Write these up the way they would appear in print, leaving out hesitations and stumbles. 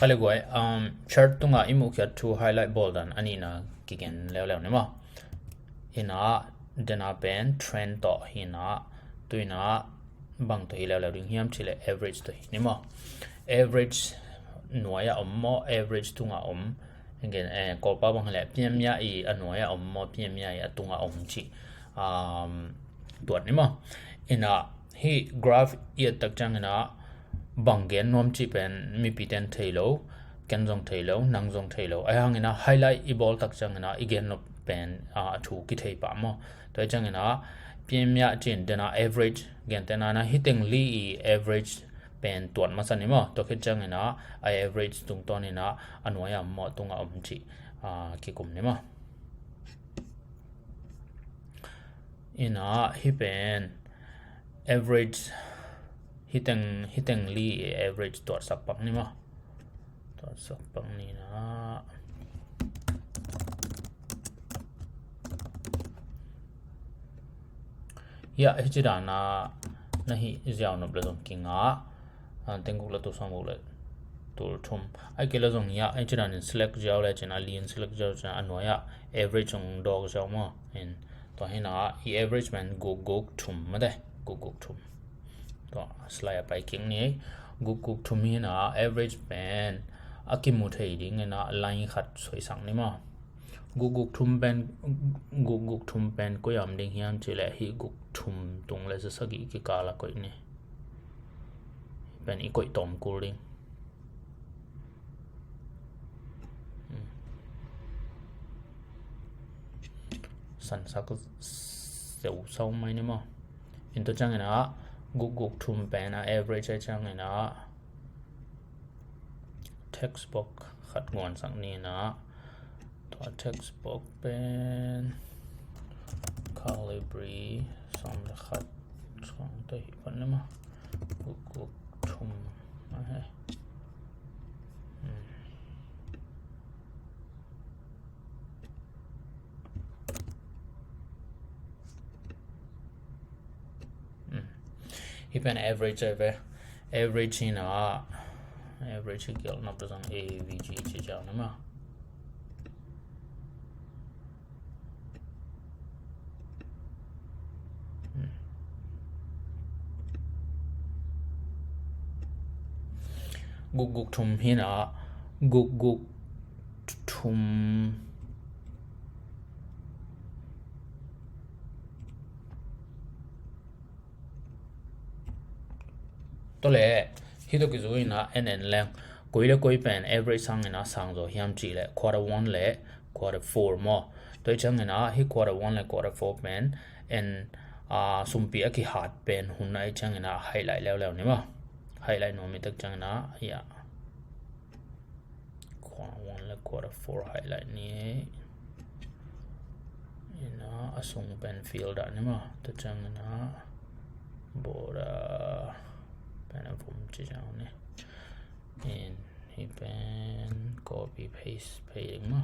khale goi chart Tungah i Muhkhiat-thu highlight bold dan ani na kigen lew ne ma ina dena pen trend to hina tuina bang to hilew ding hiam chile average to ni ma average noya ommo average Tungah again ko pa bang le piam ya I anoya ommo piam ya Tungah chi tuat ni ma ina hi graph I tak chang na bangen nom chi pen mi piten thailo ken zong thailo nang zong thailo ai hang ina highlight I ball tak chang na igen no pen thu ki thei pa mo to chang na pm ya chin dena average gen tena na hitting li average pen tuat ma san ni mo to khit chang na I average tung ton ina anwaya mo Tungah chi ki kum ni mo ina hi pen average hitting li average tuat sak pak ni ma tuat sak pak ni na ya hi chida na hi ziaw no blazong kinga tenguk la to samuk la tur thum ai ke la zong ya ai chida ni select jaw la chena lien select jaw chena anoya average ong dog jaw ma in to hina I average man go thum ma de go thum to slide by king ni go thum hina average man akimu thei ding na line khat soi sang ni ma go thum pen ko yam ding hiam chile hi go thum tung le sa gi ki kala ko ni pen I koi tom cooling san sak seu sau mai ni ma in to chang na go thum pen average ai chang na textbook khat ngon sang ni na to textbook pen calibri som la khat chang to hi pan ma go thum ma he Ipan average average in average gel not the song avg chi jaw na ma guk thum hina guk thum to le hi to ki zui-in leng koi pen average sang ina sang zo hiam chi le quarter 1 le quarter 4 mo to chang ina hi quarter 1 le quarter 4 pen and sumpi aki hat pen hunai chang ina highlight lew ni ma highlight no mi tak chang na ya quarter 1 le quarter 4 highlight ni ina asung pen field ni ma to chang na bora pen from chi jaw ni in hi pen copy paste paste ma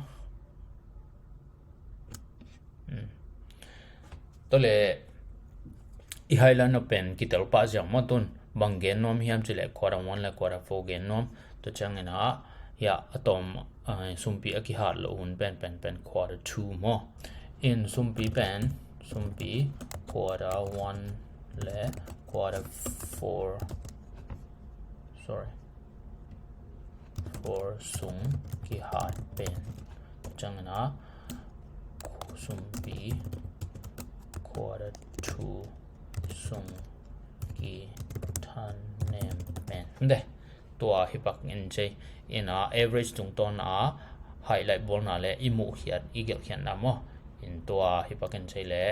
to le I highlight no pen ki tel pa jaw ma tun bangen nom hiam chile quarter 1 le quarter 4 gen nom to chang na ya atom sumpi aki hat lo hun pen quarter 2 mo in sumpi quarter 1 le quarter 4 for sung ki hat pen chang na sumpi quarter 2 sung ki than nem pen de to hipak in che ina average tung ton highlight bol na le I Muhkhiat igel khian na mo in to hipak in che le